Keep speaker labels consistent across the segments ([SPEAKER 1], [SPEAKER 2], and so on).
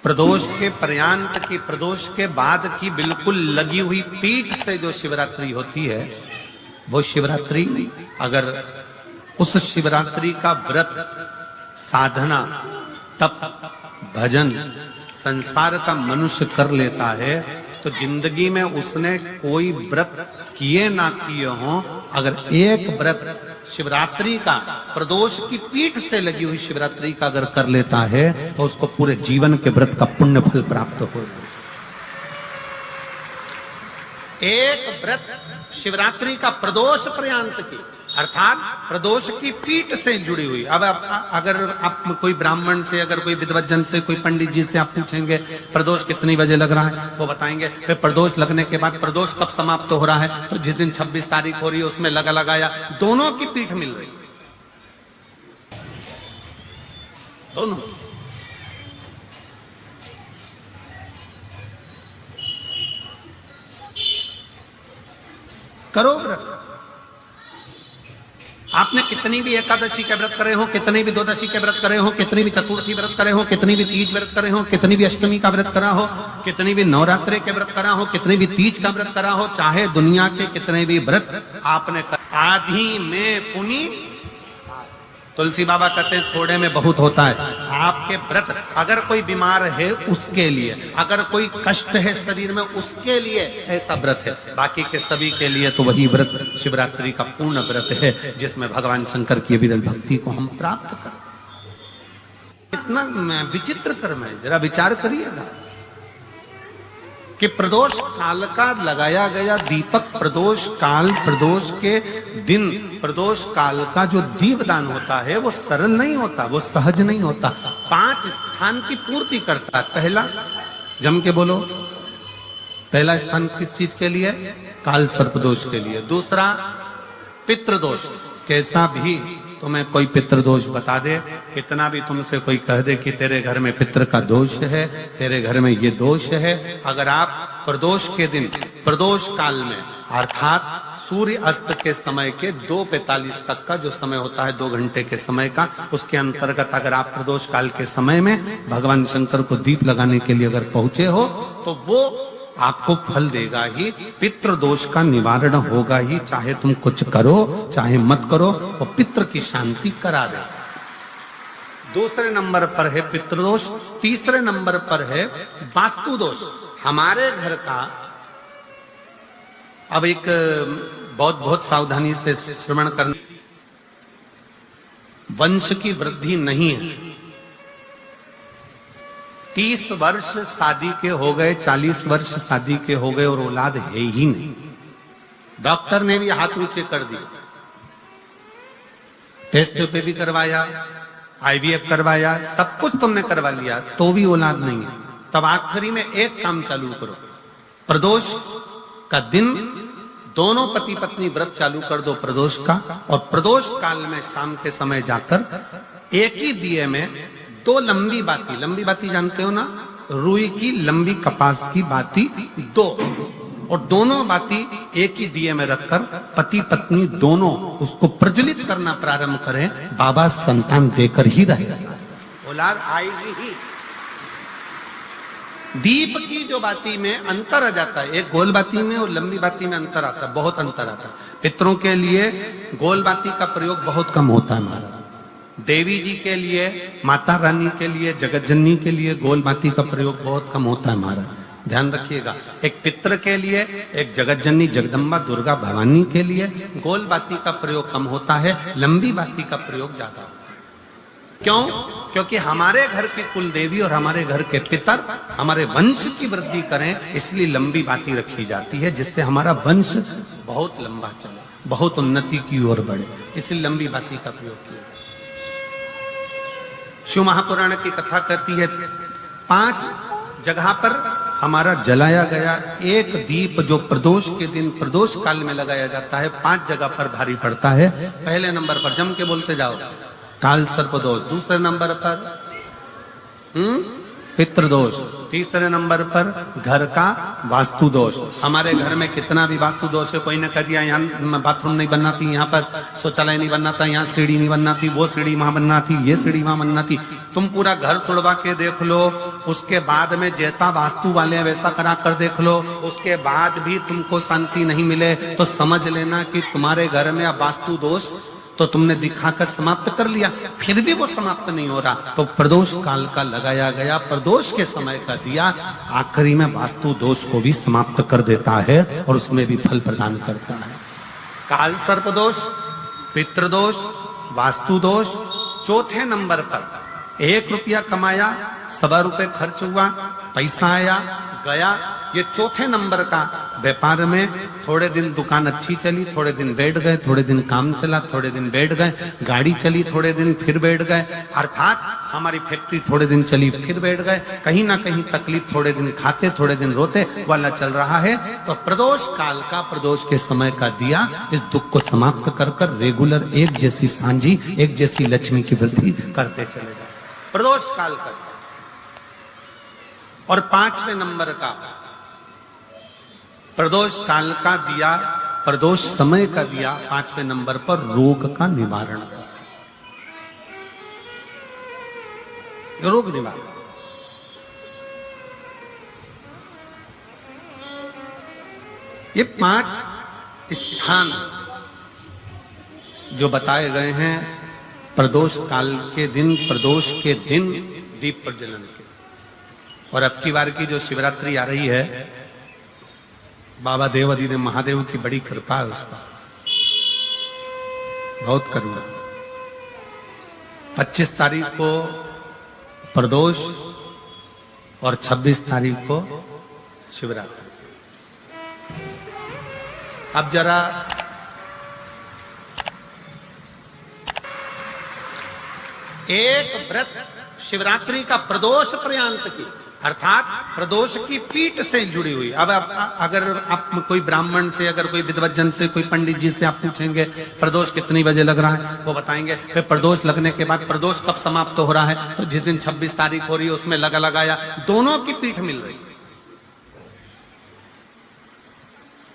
[SPEAKER 1] प्रदोष के पर्यांत की, प्रदोष के बाद की बिल्कुल लगी हुई पीठ से जो शिवरात्रि होती है, वो शिवरात्रि अगर उस शिवरात्रि का व्रत, साधना, तप, भजन, संसार का मनुष्य कर लेता है तो जिंदगी में उसने कोई व्रत किए ना किए हो, अगर एक व्रत शिवरात्रि का, प्रदोष की पीठ से लगी हुई शिवरात्रि का अगर कर लेता है तो उसको पूरे जीवन के व्रत का पुण्य फल प्राप्त हो। एक व्रत शिवरात्रि का प्रदोष पर्यंत की, अर्थात प्रदोष की पीठ से जुड़ी हुई। अब अगर आप कोई ब्राह्मण से, अगर कोई विद्वज्जन से, कोई पंडित जी से आप पूछेंगे प्रदोष कितनी बजे लग रहा है, वो बताएंगे। फिर प्रदोष लगने के बाद प्रदोष कब समाप्त हो रहा है, तो जिस दिन 26 तारीख हो रही है उसमें लगाया, दोनों की पीठ मिल रही, दोनों। करो व्रत। आपने कितनी भी एकादशी के व्रत करे हो, कितनी भी द्वादशी के व्रत करे हो, कितनी भी चतुर्थी व्रत करे हो, कितनी भी तीज व्रत करे हो, कितनी भी अष्टमी का व्रत करा हो, कितनी भी नवरात्रि के व्रत करा हो, कितनी भी तीज का व्रत करा हो, चाहे दुनिया के कितने भी व्रत आपने आधी में पुनी। तुलसी बाबा कहते हैं थोड़े में बहुत होता है। आपके व्रत, अगर कोई बीमार है उसके लिए, अगर कोई कष्ट है शरीर में उसके लिए ऐसा व्रत है, बाकी के सभी के लिए तो वही व्रत शिवरात्रि का पूर्ण व्रत है जिसमें भगवान शंकर की विरल भक्ति को हम प्राप्त करें। इतना विचित्र कर्म है, जरा विचार करिएगा कि प्रदोष काल का लगाया गया दीपक, प्रदोष काल, प्रदोष के दिन, प्रदोष काल का जो दीपदान होता है वो सरल नहीं होता, वो सहज नहीं होता। 5 स्थान की पूर्ति करता है। पहला, जम के बोलो, पहला स्थान किस चीज के लिए? काल सर्पदोष के लिए। दूसरा, पितृदोष। कैसा भी तुम्हें कोई पितृदोष बता दे, कितना भी तुमसे कोई कह दे कि तेरे घर में पितृ का दोष है, तेरे घर में ये दोष है, अगर आप प्रदोष के दिन, प्रदोष काल में, अर्थात सूर्य अस्त के समय के 2:45 तक का जो समय होता है, 2 घंटे के समय का, उसके अंतर्गत अगर आप प्रदोष काल के समय में भगवान शंकर को दीप लगाने के लिए अगर पहुंचे हो तो वो आपको फल देगा ही, पितृदोष का निवारण होगा ही। चाहे तुम कुछ करो चाहे मत करो, वो पितृ की शांति करा दे। दूसरे नंबर पर है पितृदोष। तीसरे नंबर पर है वास्तु दोष। हमारे घर का, अब एक बहुत सावधानी से श्रवण करना, वंश की वृद्धि नहीं है। 30 वर्ष शादी के हो गए, 40 वर्ष शादी के हो गए और औलाद है ही नहीं। डॉक्टर ने भी हाथ ऊंचे कर दिए, टेस्ट पे भी करवाया, IVF करवाया, सब कुछ तुमने करवा लिया, तो भी औलाद नहीं है। तब आखिरी में एक काम चालू करो, प्रदोष का दिन दोनों पति पत्नी व्रत चालू कर दो प्रदोष का, और प्रदोष काल में शाम के समय जाकर एक ही दिए में 2 लंबी बाती जानते हो ना, रुई की लंबी कपास की बाती 2, और दोनों बाती एक ही दिए में रखकर पति पत्नी दोनों उसको प्रज्वलित करना प्रारंभ करें। बाबा संतान देकर ही रहेगा, औलाद आएगी ही। दीप की जो बाती में अंतर आ जाता है, एक गोल बाती में और लंबी बाती में अंतर आता है, बहुत अंतर आता है। पितरों के लिए गोल बाती का प्रयोग बहुत कम होता है महाराज। देवी जी के लिए, माता रानी के लिए, जगत जननी के लिए गोल बाती का प्रयोग बहुत कम होता है महाराज, ध्यान रखिएगा। एक पितृ के लिए, एक जगत जननी जगदम्बा दुर्गा भवानी के लिए गोल बाती का प्रयोग कम होता है, लंबी बाती का प्रयोग ज्यादा होता है। क्यों? क्योंकि हमारे घर की कुल देवी और हमारे घर के पितर हमारे वंश की वृद्धि करें, इसलिए लंबी बाती रखी जाती है, जिससे हमारा वंश बहुत लंबा चले, बहुत उन्नति की ओर बढ़े, इसलिए लंबी बाती का प्रयोग किया। शिव महापुराण की कथा कहती है 5 जगह पर हमारा जलाया गया एक दीप जो प्रदोष के दिन, प्रदोष काल में लगाया जाता है, 5 जगह पर भारी पड़ता है। पहले नंबर पर, जम के बोलते जाओ, काल सर्पदोष। दूसरे नंबर पर पितृदोष। तीसरे नंबर पर घर का वास्तु दोष। हमारे घर में कितना भी वास्तु दोष है, कोई ने कह दिया यहाँ बाथरूम नहीं बनना थी, यहाँ पर शौचालय नहीं बनना था, यहाँ सीढ़ी नहीं बनना थी, वो सीढ़ी वहां बनना थी, ये सीढ़ी वहां बनना थी। तुम पूरा घर तुड़वा के देख लो, उसके बाद में जैसा वास्तु वाले हैं वैसा करा कर देख लो, उसके बाद भी तुमको शांति नहीं मिले तो समझ लेना कि तुम्हारे घर में अब वास्तु दोष तो तुमने दिखाकर समाप्त कर लिया, फिर भी वो समाप्त नहीं हो रहा तो प्रदोष काल का लगाया गया प्रदोष के समय का दिया आखिरी में वास्तु दोष को भी समाप्त कर देता है और उसमें भी फल प्रदान करता है। काल सर्प दोष, पितृदोष, वास्तु दोष। चौथे नंबर पर 1 रुपया कमाया, 1.25 रुपए खर्च हुआ, पैसा आया गया। ये चौथे नंबर का व्यापार में थोड़े दिन दुकान अच्छी चली, थोड़े दिन बैठ गए, थोड़े दिन काम चला, थोड़े दिन बैठ गए, गाड़ी चली थोड़े दिन फिर बैठ गए, अर्थात हमारी फैक्ट्री थोड़े दिन चली फिर बैठ गए, कहीं ना कहीं तकलीफ, थोड़े दिन खाते थोड़े दिन रोते वाला चल रहा है। तो प्रदोष काल का प्रदोष के समय का दिया इस दुख को समाप्त कर कर रेगुलर एक जैसी सांझी, एक जैसी लक्ष्मी की वृद्धि करते चले गए प्रदोष काल का। और 5वें नंबर का प्रदोष काल का दिया, प्रदोष समय का दिया 5वें नंबर पर रोग का निवारण का, रोग निवारण। ये 5 स्थान जो बताए गए हैं प्रदोष काल के दिन, प्रदोष के दिन दीप प्रज्वलन के। और अब की बार की जो शिवरात्रि आ रही है, बाबा देवादिदेव महादेव की बड़ी कृपा है उस पर, बहुत करुणा। 25 तारीख को प्रदोष और 26 तारीख को शिवरात्रि। अब जरा एक व्रत शिवरात्रि का प्रदोष पर्यंत की, अर्थात प्रदोष की पीठ से जुड़ी हुई। अब अगर आप कोई ब्राह्मण से, अगर कोई विद्वज्जन से, कोई पंडित जी से आप पूछेंगे प्रदोष कितनी बजे लग रहा है, वो बताएंगे। फिर प्रदोष लगने के बाद प्रदोष कब समाप्त हो रहा है, तो जिस दिन 26 तारीख हो रही है उसमें लगाया, दोनों की पीठ मिल रही,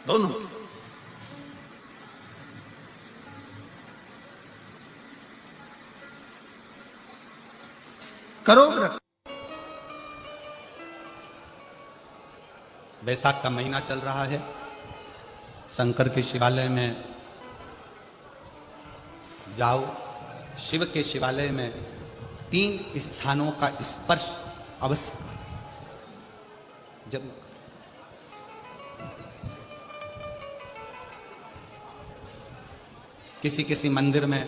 [SPEAKER 1] दोनों। करो व्रत। बैसाख का महीना चल रहा है, शंकर के शिवालय में जाओ, शिव के शिवालय में 3 स्थानों का स्पर्श अवश्य जरूर। किसी मंदिर में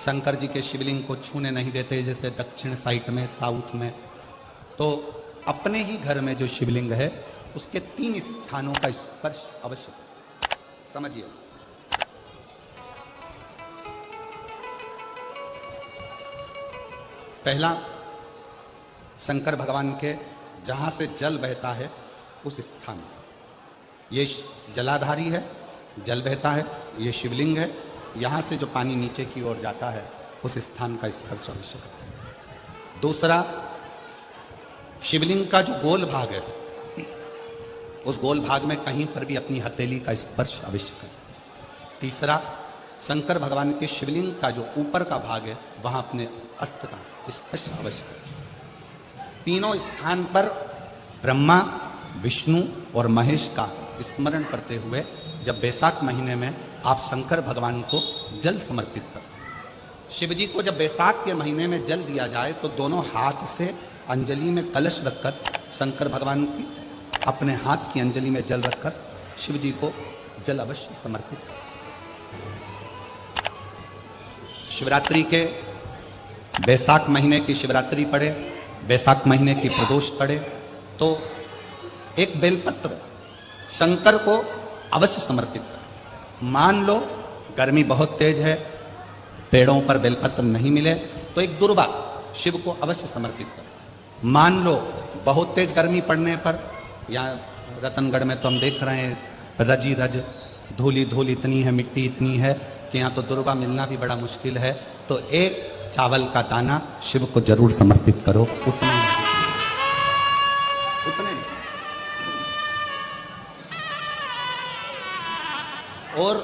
[SPEAKER 1] शंकर जी के शिवलिंग को छूने नहीं देते, जैसे दक्षिण साइड में, साउथ में, तो अपने ही घर में जो शिवलिंग है उसके 3 स्थानों का स्पर्श अवश्य समझिए। पहला, शंकर भगवान के जहां से जल बहता है उस स्थान, ये जलाधारी है, जल बहता है, ये शिवलिंग है, यहां से जो पानी नीचे की ओर जाता है उस स्थान का स्पर्श अवश्य करें। दूसरा, शिवलिंग का जो गोल भाग है उस गोल भाग में कहीं पर भी अपनी हथेली का स्पर्श अवश्य करें। तीसरा, शंकर भगवान के शिवलिंग का जो ऊपर का भाग है वहां अपने अस्त्र का स्पर्श अवश्य करें। तीनों स्थान पर ब्रह्मा, विष्णु और महेश का स्मरण करते हुए जब बैसाख महीने में आप शंकर भगवान को जल समर्पित करें। शिव जी को जब बैसाख के महीने में जल दिया जाए तो दोनों हाथ से अंजलि में कलश रखकर शंकर भगवान की अपने हाथ की अंजलि में जल रखकर शिव जी को जल अवश्य समर्पित करें। शिवरात्रि के बैसाख महीने की शिवरात्रि पड़े, बैसाख महीने की प्रदोष पड़े तो एक बेलपत्र शंकर को अवश्य समर्पित करें। मान लो गर्मी बहुत तेज है, पेड़ों पर बेलपत्र नहीं मिले तो एक दुर्वा शिव को अवश्य समर्पित करें। मान लो बहुत तेज गर्मी पड़ने पर, यहाँ रतनगढ़ में तो हम देख रहे हैं रजी रज धूली धूल इतनी है, मिट्टी इतनी है कि यहाँ तो दुर्वा मिलना भी बड़ा मुश्किल है, तो एक चावल का दाना शिव को जरूर समर्पित करो, उतना ही और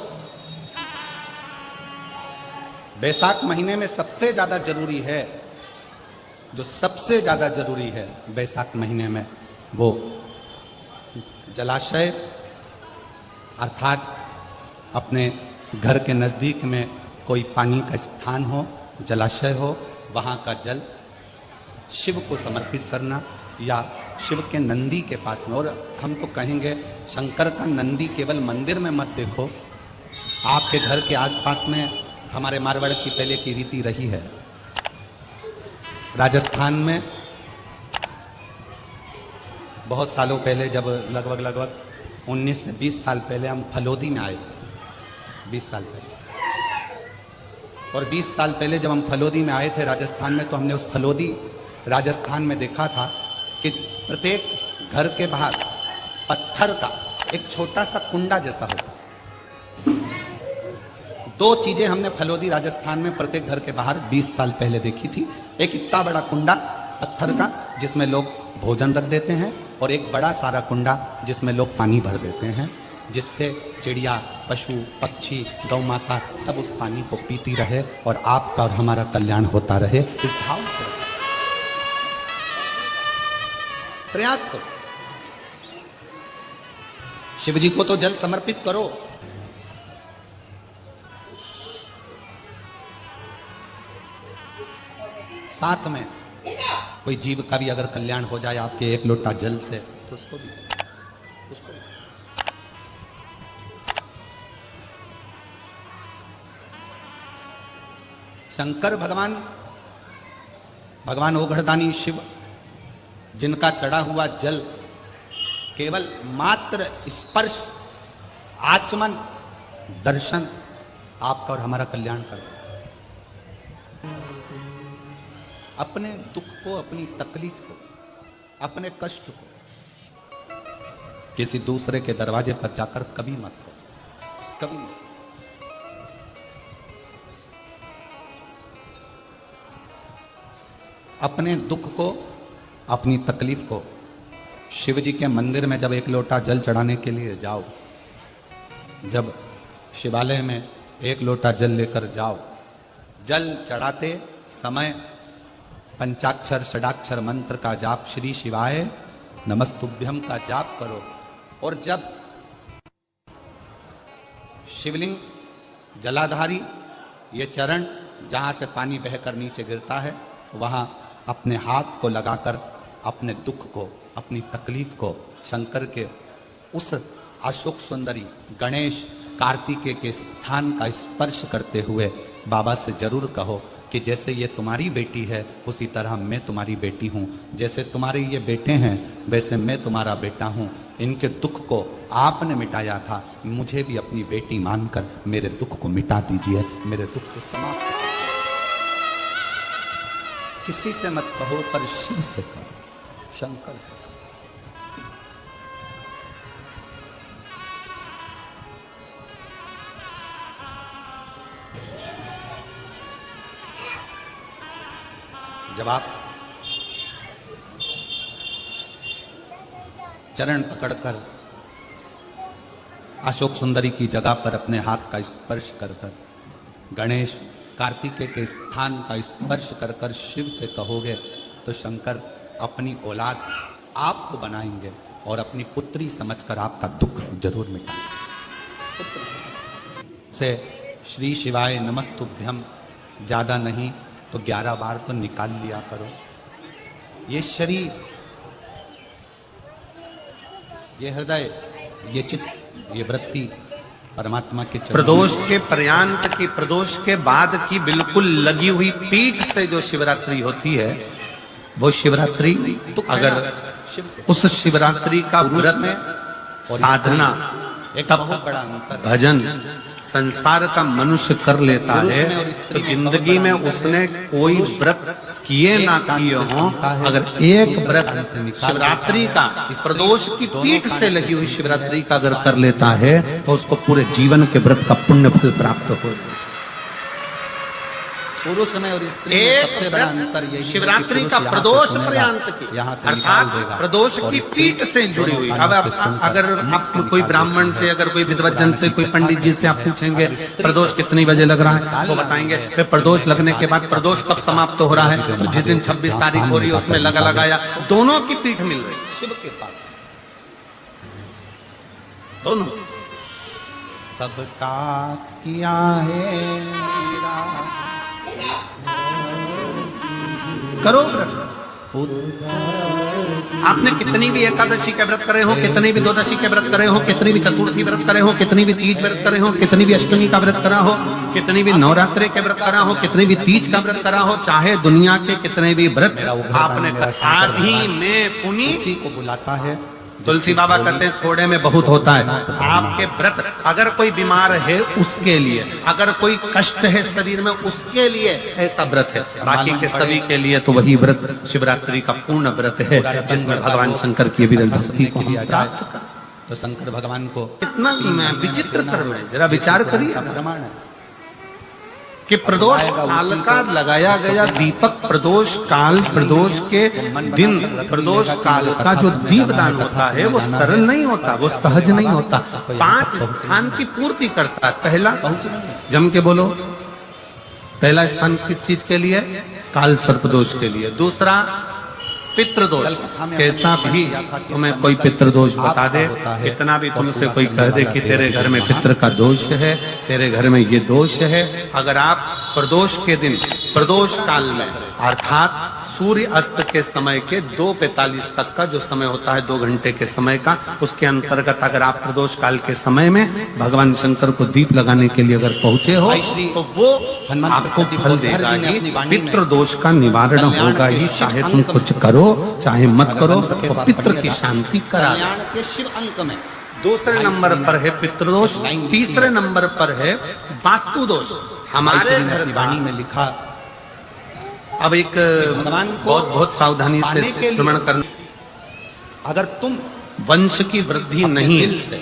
[SPEAKER 1] बैसाख महीने में सबसे ज्यादा जरूरी है, जो सबसे ज्यादा जरूरी है बैसाख महीने में, वो जलाशय अर्थात अपने घर के नजदीक में कोई पानी का स्थान हो, जलाशय हो, वहां का जल शिव को समर्पित करना या शिव के नंदी के पास में। और हम तो कहेंगे शंकर का नंदी केवल मंदिर में मत देखो, आपके घर के आसपास में हमारे मारवाड़ की पहले की रीति रही है। राजस्थान में बहुत सालों पहले, जब लगभग 19 से 20 साल पहले हम फलोदी में आए थे, 20 साल पहले, और 20 साल पहले जब हम फलोदी में आए थे राजस्थान में, तो हमने उस फलोदी राजस्थान में देखा था कि प्रत्येक घर के बाहर पत्थर का एक छोटा सा कुंडा जैसा होता। दो चीजें हमने फलोदी राजस्थान में प्रत्येक घर के बाहर 20 साल पहले देखी थी। एक इतना बड़ा कुंडा पत्थर का जिसमें लोग भोजन रख देते हैं, और एक बड़ा सारा कुंडा जिसमें लोग पानी भर देते हैं, जिससे चिड़िया, पशु, पक्षी, गौ माता सब उस पानी को पीती रहे और आपका और हमारा कल्याण होता रहे। इस भाव से प्रयास करो। शिव जी को तो जल समर्पित करो, साथ में कोई जीव का भी अगर कल्याण हो जाए आपके एक लोटा जल से, तो उसको भी शंकर भगवान ओघड़दानी शिव, जिनका चढ़ा हुआ जल केवल मात्र स्पर्श, आचमन, दर्शन आपका और हमारा कल्याण करे। अपने दुख को, अपनी तकलीफ को, अपने कष्ट को किसी दूसरे के दरवाजे पर जाकर कभी मत करो, कभी मत। अपने दुख को, अपनी तकलीफ को शिव जी के मंदिर में जब एक लोटा जल चढ़ाने के लिए जाओ, जब शिवालय में एक लोटा जल लेकर जाओ, जल चढ़ाते समय पंचाक्षर षडाक्षर मंत्र का जाप, श्री शिवाय नमस्तुभ्यम का जाप करो। और जब शिवलिंग जलाधारी, ये चरण जहां से पानी बहकर नीचे गिरता है, वहां अपने हाथ को लगाकर अपने दुख को, अपनी तकलीफ को शंकर के उस अशोक सुंदरी गणेश कार्तिकेय के स्थान का स्पर्श करते हुए बाबा से जरूर कहो कि जैसे ये तुम्हारी बेटी है, उसी तरह मैं तुम्हारी बेटी हूँ। जैसे तुम्हारे ये बेटे हैं, वैसे मैं तुम्हारा बेटा हूँ। इनके दुख को आपने मिटाया था, मुझे भी अपनी बेटी मानकर मेरे दुख को मिटा दीजिए, मेरे दुख को समाप्त। किसी से मत कहो, पर शिव से कहो, शंकर से कहो। जब आप चरण पकड़कर अशोक सुंदरी की जगह पर अपने हाथ का स्पर्श कर कर, गणेश कार्तिकेय के स्थान का स्पर्श कर कर शिव से कहोगे, तो शंकर अपनी औलाद आपको बनाएंगे और अपनी पुत्री समझकर आपका दुख जरूर मिटाएंगे। से श्री शिवाय नमस्तुभ्यम ज्यादा नहीं तो 11 बार तो निकाल लिया करो। ये शरीर, ये हृदय, ये चित्त, ये वृत्ति परमात्मा के प्रदोष के पर्यांत की, प्रदोष के बाद की बिल्कुल लगी हुई पीठ से जो शिवरात्रि होती है, वो शिवरात्रि तो अगर उस शिवरात्रि का व्रत में साधना, एक बहुत बड़ा अंतर, भजन संसार का मनुष्य कर लेता है, तो जिंदगी में उसने कोई व्रत किए ना किए हों, अगर एक व्रत शिवरात्रि का, प्रदोष की पीठ से लगी हुई शिवरात्रि का अगर कर लेता है, तो उसको पूरे जीवन के व्रत का पुण्य फल प्राप्त हो।
[SPEAKER 2] पुरुष में और स्त्री में
[SPEAKER 1] एक
[SPEAKER 2] सबसे बड़ा अंतर यही है कि
[SPEAKER 1] शिवरात्रि
[SPEAKER 2] पुरुष
[SPEAKER 1] का
[SPEAKER 2] यहाँ से
[SPEAKER 1] प्रदोष
[SPEAKER 2] सुनेगा,
[SPEAKER 1] पर्यंत की
[SPEAKER 2] यहाँ से निकाल
[SPEAKER 1] अर्थात
[SPEAKER 2] देगा,
[SPEAKER 1] प्रदोष
[SPEAKER 2] और
[SPEAKER 1] की
[SPEAKER 2] स्त्री
[SPEAKER 1] पीठ से जुड़ी हुई। अब
[SPEAKER 2] कानों से सुनकर
[SPEAKER 1] अगर
[SPEAKER 2] मुख
[SPEAKER 1] आप
[SPEAKER 2] से
[SPEAKER 1] कोई
[SPEAKER 2] निकाल
[SPEAKER 1] ब्राह्मण
[SPEAKER 2] देती
[SPEAKER 1] से,
[SPEAKER 2] है।
[SPEAKER 1] अगर कोई विद्वज्जन से, कोई पंडित जी से आप पूछेंगे प्रदोष कितनी बजे लग रहा है, तो बताएंगे फिर प्रदोष लगने के बाद प्रदोष कब समाप्त हो रहा है, तो जिस दिन 26 तारीख हो रही है उसमें लगा लगाया। दोनों की पीठ मिल रही,
[SPEAKER 2] शिव के पास
[SPEAKER 1] दोनों।
[SPEAKER 2] सबका किया है मेरा
[SPEAKER 1] करो व्रत। आपने कितनी भी एकादशी के व्रत करे हो, कितनी भी द्वादशी के व्रत करे हो, कितनी भी चतुर्थी व्रत करे हो, कितनी भी तीज व्रत करे हो, कितनी भी अष्टमी का व्रत करा हो, कितनी भी नवरात्रि के व्रत करा हो, कितनी भी तीज का व्रत करा हो, चाहे दुनिया के कितने भी व्रत आपने आधी में पुनी
[SPEAKER 2] उसी को बुलाता है।
[SPEAKER 1] तुलसी बाबा कहते हैं थोड़े में बहुत होता है। आपके व्रत, अगर कोई बीमार है उसके लिए, अगर कोई कष्ट है शरीर में उसके लिए ऐसा व्रत है, बाकी के सभी के लिए तो वही व्रत शिवरात्रि का पूर्ण व्रत है, जिसमें भगवान शंकर की विरल भक्ति को हम प्राप्त करें।
[SPEAKER 2] तो शंकर भगवान को
[SPEAKER 1] कितना विचित्र कर्म है, जरा विचार करिए
[SPEAKER 2] प्रमाण है
[SPEAKER 1] कि प्रदोष काल का लगाया गया दीपक, प्रदोष काल, प्रदोष के दिन, प्रदोष काल का जो दीपदान होता है वो सरल नहीं होता, वो सहज नहीं होता। 5 स्थान की पूर्ति करता है। पहला जम के बोलो, पहला स्थान किस चीज के लिए? काल सर्पदोष के लिए। दूसरा पितृदोष, कैसा भी तुम्हें कोई पितृदोष बता दे, इतना भी तुमसे कोई कह दे कि तेरे घर में पितृ का दोष है, तेरे घर में ये दोष है, अगर आप प्रदोष के दिन, प्रदोष काल में अर्थात सूर्य अस्त के समय के 2:45 तक का जो समय होता है, 2 घंटे के समय का, उसके अंतर्गत अगर आप प्रदोष काल के समय में भगवान शंकर को दीप लगाने के लिए अगर पहुंचे हो तो वो आपको फल देगा ही, पितृ दोष का निवारण होगा ही। चाहे तुम कुछ करो चाहे मत करो, तो पितृ की शांति करा।
[SPEAKER 2] के शिव अंक में
[SPEAKER 1] दूसरे नंबर पर है पितृदोष, तीसरे नंबर पर है वास्तु दोष। हमारे घर
[SPEAKER 2] वाणी में लिखा,
[SPEAKER 1] अब एक
[SPEAKER 2] भगवान को
[SPEAKER 1] बहुत सावधानी से श्रवण करना,
[SPEAKER 2] अगर तुम
[SPEAKER 1] वंश की वृद्धि नहीं
[SPEAKER 2] दिल से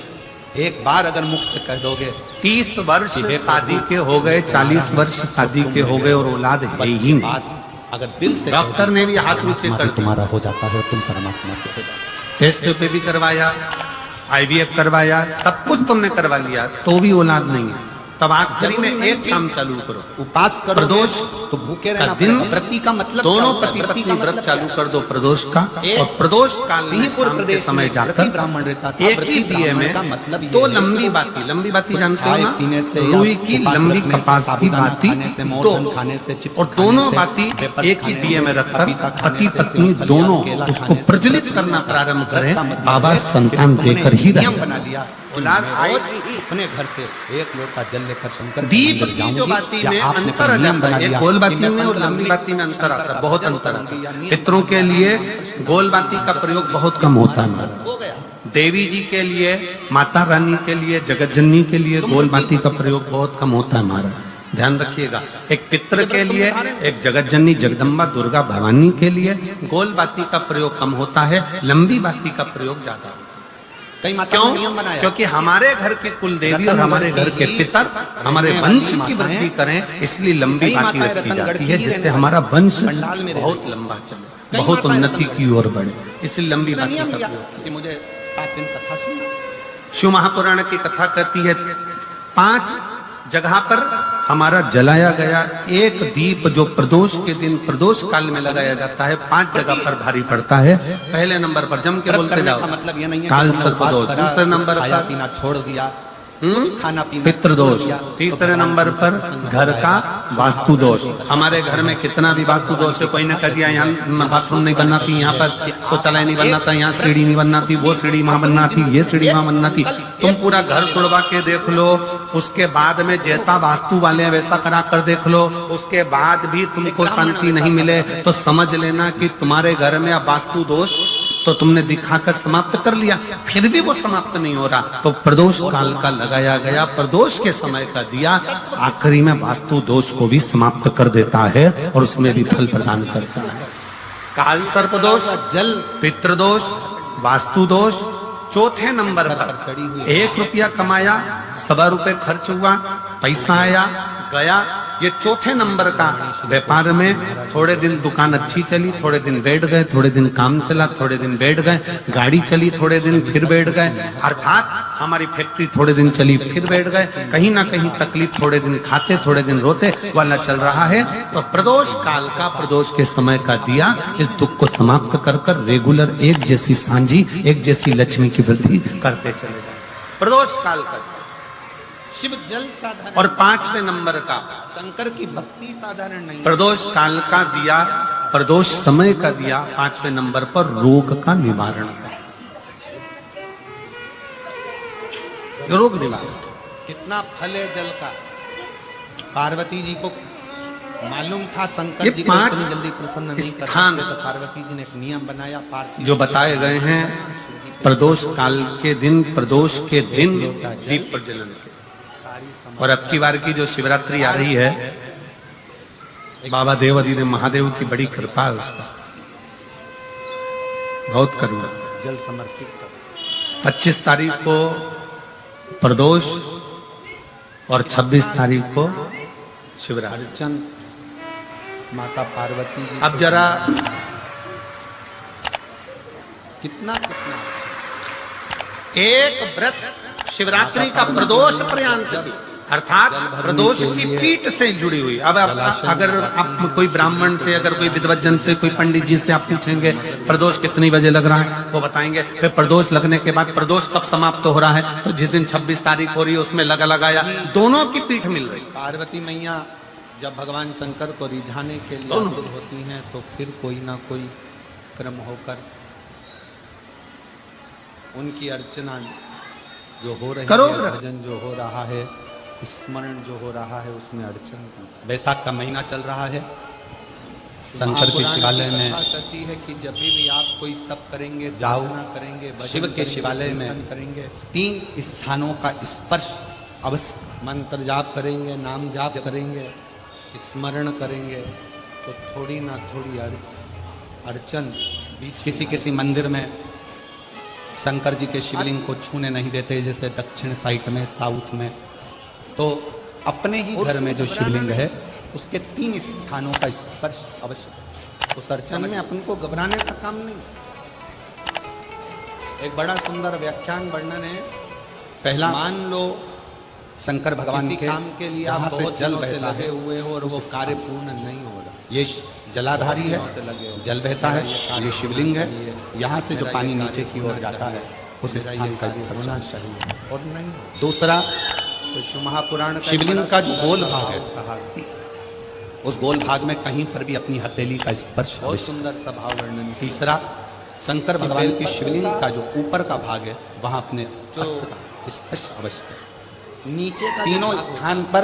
[SPEAKER 2] एक बार अगर मुख से कह दोगे
[SPEAKER 1] 30 वर्ष शादी के हो गए, 40 वर्ष शादी के हो गए और औलाद है ही नहीं,
[SPEAKER 2] अगर दिल से
[SPEAKER 1] डॉक्टर ने भी हाथ नीचे कर
[SPEAKER 2] तुम्हारा हो जाता है, तुम परमात्मा के हो जाते।
[SPEAKER 1] टेस्ट पे भी करवाया, IVF करवाया, सब कुछ तुमने करवा लिया, तो भी औलाद नहीं है। तब आखिरी में एक काम चालू करो,
[SPEAKER 2] उपास करो,
[SPEAKER 1] प्रदोष
[SPEAKER 2] तो भूखे रहना
[SPEAKER 1] दिन,
[SPEAKER 2] पड़ेगा। व्रती का मतलब
[SPEAKER 1] दोनों पति पत्नी व्रत चालू कर दो प्रदोष का, और प्रदोष काल में शाम के समय जाकर
[SPEAKER 2] ब्राह्मण रहता था,
[SPEAKER 1] एक ही दिए में
[SPEAKER 2] मतलब
[SPEAKER 1] 2 लंबी बाती, लंबी बाती जानते हो ना,
[SPEAKER 2] पीने से,
[SPEAKER 1] रुई की लंबी कपास की बाती,
[SPEAKER 2] मोदन खाने से, चिप्स
[SPEAKER 1] और दोनों बाती एक ही दिए में रखकर पति पत्नी दोनों उसको प्रज्वलित करना प्रारंभ करें, बाबा संतान देकर ही
[SPEAKER 2] बना लिया।
[SPEAKER 1] औलाद आए
[SPEAKER 2] अपने घर से एक लोटा जल लेकर शंकर
[SPEAKER 1] दीप की जो बाती में अंतर आ जाता है, एक गोल बाती में और लंबी बाती में अंतर आता है, बहुत अंतर आता है। पितरों के लिए गोल बाती का प्रयोग बहुत कम होता है, देवी जी के लिए, माता रानी के लिए, जगत जननी के लिए गोल बाती का प्रयोग बहुत कम होता है हमारा, ध्यान रखिएगा। एक पितृ के लिए, एक जगत जननी जगदम्बा दुर्गा भवानी के लिए गोल बाती का प्रयोग कम होता है, लंबी बाती का प्रयोग ज्यादा। क्यों? क्योंकि हमारे घर के कुल देवी और हमारे घर के पितर हमारे वंश की वृद्धि करें, इसलिए लंबी बाती रखी जाती है, जिससे हमारा वंश बहुत लंबा चले, बहुत उन्नति की ओर बढ़े, इसलिए लंबी बाती का प्रयोग।
[SPEAKER 2] मुझे 7 दिन कथा सुना।
[SPEAKER 1] शिव महापुराण की कथा कहती है 5 जगह पर हमारा जलाया गया एक दीप जो प्रदोष के दिन प्रदोष काल में लगाया जाता है, 5 जगह पर भारी पड़ता है। पहले नंबर पर जम के बोलते जाओ,
[SPEAKER 2] मतलब ये नहीं है
[SPEAKER 1] काल सर्पदोष। दूसरे नंबर पर
[SPEAKER 2] पीना छोड़ दिया, खाना पीना
[SPEAKER 1] पितृदोष। तीसरे नंबर पर घर का वास्तु दोष। हमारे घर में कितना भी वास्तु दोष है, कोई ने कह दिया यहाँ बाथरूम नहीं बनना थी, यहाँ पर शौचालय नहीं बनना था, यहाँ सीढ़ी नहीं बनना थी, वो सीढ़ी वहां बनना थी, ये सीढ़ी वहां बनना थी। तुम पूरा घर तुड़वा के देख लो, उसके बाद में जैसा वास्तु वाले वैसा करा कर देख लो, उसके बाद भी तुमको शांति नहीं मिले तो समझ लेना कि तुम्हारे घर में अब वास्तु दोष तो तुमने दिखाकर समाप्त कर लिया, फिर भी वो समाप्त नहीं हो रहा, तो प्रदोष काल का लगाया गया प्रदोष के समय का दिया आखिरी में वास्तु दोष को भी समाप्त कर देता है और उसमें भी फल प्रदान करता है। काल सर्प दोष,
[SPEAKER 2] जल,
[SPEAKER 1] पितृदोष, वास्तु दोष। चौथे नंबर पर 1 रुपया कमाया, 1.25 रुपए खर्च हुआ, पैसा आया गया, ये चौथे नंबर का व्यापार में थोड़े दिन दुकान अच्छी चली, थोड़े दिन बैठ गए, थोड़े दिन काम चला, थोड़े दिन बैठ गए, गाड़ी चली, थोड़े दिन फिर बैठ गए, अर्थात हमारी फैक्ट्री थोड़े दिन चली फिर बैठ गए, कहीं ना कहीं तकलीफ, थोड़े दिन खाते थोड़े दिन रोते वाला चल रहा है। तो प्रदोष काल का, प्रदोष के समय का दिया इस दुख को समाप्त कर कर रेगुलर एक जैसी सांझी, एक जैसी लक्ष्मी की वृद्धि करते चले जाए। प्रदोष काल का
[SPEAKER 2] शिव जल साधारण
[SPEAKER 1] और 5वें नंबर का
[SPEAKER 2] शंकर की भक्ति साधारण नहीं।
[SPEAKER 1] प्रदोष काल का दिया, प्रदोष समय का दिया 5वें नंबर पर रोग का निवारण का, रोग निवारण।
[SPEAKER 2] कितना फल है जल का। पार्वती जी को मालूम था शंकर
[SPEAKER 1] ये
[SPEAKER 2] जी को
[SPEAKER 1] 5
[SPEAKER 2] इतनी जल्दी प्रसन्न नहीं कर
[SPEAKER 1] स्थान
[SPEAKER 2] सकते, तो पार्वती जी ने एक नियम बनाया। पार्थिव
[SPEAKER 1] जो बताए गए हैं प्रदोष काल के दिन, प्रदोष के दिन दीप प्रज्वलन के। और अब की बार की जो शिवरात्रि आ रही है, बाबा देवादिदेव महादेव की बड़ी कृपा है उस पर, बहुत करुणा।
[SPEAKER 2] जल समर्पित कर
[SPEAKER 1] 25 तारीख को प्रदोष और 26 तारीख को शिवरात्रि।
[SPEAKER 2] अर्चन माता पार्वती जी
[SPEAKER 1] अब जरा
[SPEAKER 2] कितना कितना
[SPEAKER 1] एक व्रत शिवरात्रि का प्रदोष पर्यंत भी, अर्थात प्रदोष की पीठ से जुड़ी हुई। अब अगर आप कोई ब्राह्मण से, अगर कोई विद्वज्जन से, कोई पंडित जी से आप पूछेंगे प्रदोष कितनी बजे लग रहा है, वो बताएंगे। फिर प्रदोष लगने के बाद प्रदोष कब समाप्त हो रहा है, तो जिस दिन 26 तारीख हो रही है उसमें लगाया दोनों की पीठ मिल रही।
[SPEAKER 2] पार्वती मैया जब भगवान शंकर को रिझाने के लिए
[SPEAKER 1] दोनों
[SPEAKER 2] आतुर होती हैं, तो फिर कोई ना कोई क्रम होकर उनकी अर्चना जो हो रही
[SPEAKER 1] करो।
[SPEAKER 2] है, भजन जो हो रहा है, स्मरण जो हो रहा है, उसमें अर्चन की। बैसाख का महीना चल रहा है, शंकर के शिवालय में कहती है कि जब भी आप कोई तप करेंगे, साधना करेंगे, शिव के शिवालय में करेंगे, 3 स्थानों का स्पर्श अवश्य। मंत्र जाप करेंगे, नाम जाप करेंगे, स्मरण करेंगे, तो थोड़ी ना थोड़ी अर्चन। किसी किसी मंदिर में शंकर जी के शिवलिंग को छूने नहीं देते, जैसे दक्षिण साइड में, साउथ में। तो अपने ही घर में जो शिवलिंग है उसके 3 स्थानों का स्पर्श अवश्य। उस अर्चन में अपन को घबराने का काम नहीं। एक बड़ा सुंदर व्याख्यान वर्णन है। पहला, मान लो शंकर भगवान के काम के लिए आप बहुत जल लगे हुए हो और वो कार्य पूर्ण नहीं हो रहा। ये जलाधारी है, जल बहता है, ये शिवलिंग है। यहाँ से जो पानी नीचे की ओर जाता है उस स्थान का होना चाहिए और नहीं। दूसरा, तो शिव महापुराण शिवलिंग का जो गोल भाग है, उस गोल भाग में कहीं पर भी अपनी हथेली का स्पर्श, बहुत सुंदर सा भाव वर्णन। तीसरा, शंकर भगवान की शिवलिंग का जो ऊपर का भाग है, वहां अपने हस्त का स्पर्श अवश्य। नीचे का तीनों स्थान पर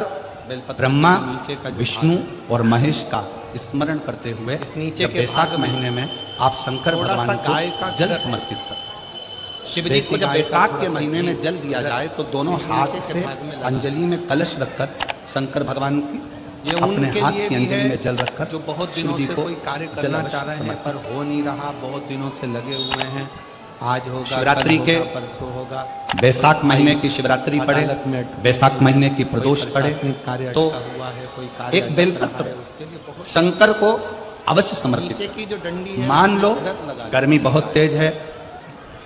[SPEAKER 2] ब्रह्मा, विष्णु और महेश का स्मरण करते हुए इस नीचे के बैसाख महीने में आप शंकर भगवान को जल समर्पित कर। शिव जी को जब बैसाख के महीने में जल दिया जाए, तो दोनों हाथ से अंजलि में कलश रखकर शंकर भगवान की, ये अपने हाथ की अंजलि में जल रखकर, जो बहुत दिनों से कोई कार्य करना चाह रहे हैं पर हो नहीं रहा, बहुत दिनों से लगे हुए हैं, आज होगा, शिवरात्रि के परसों होगा, बैसाख महीने की शिवरात्रि पड़े, बैसाख महीने की प्रदोष पड़े, तो एक बेलपत्र शंकर को अवश्य समर्पित। मान लो गर्मी बहुत तेज है,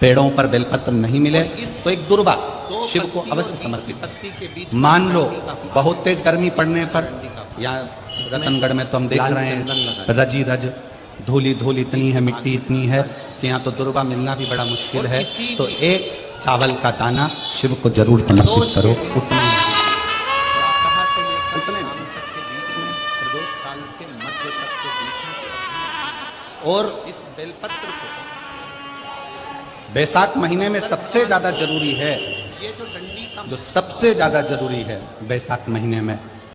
[SPEAKER 2] पेड़ों पर बेलपत्र नहीं मिले, तो एक दुर्वा शिव को अवश्य समर्पित। मान लो बहुत तेज गर्मी पड़ने पर, या रतनगढ़ में तो हम देख रहे हैं रजी रज, धूली धूली इतनी है, मिट्टी इतनी है कि यहाँ तो दुर्वा मिलना भी बड़ा मुश्किल है। तो एक चावल का दाना शिव को जरूर समर्पित करो। उतने और इस बेलपत्र को बैसाख महीने में सबसे ज्यादा जरूरी है, ये जो डंडी का जो सबसे ज्यादा जरूरी है बैसाख महीने में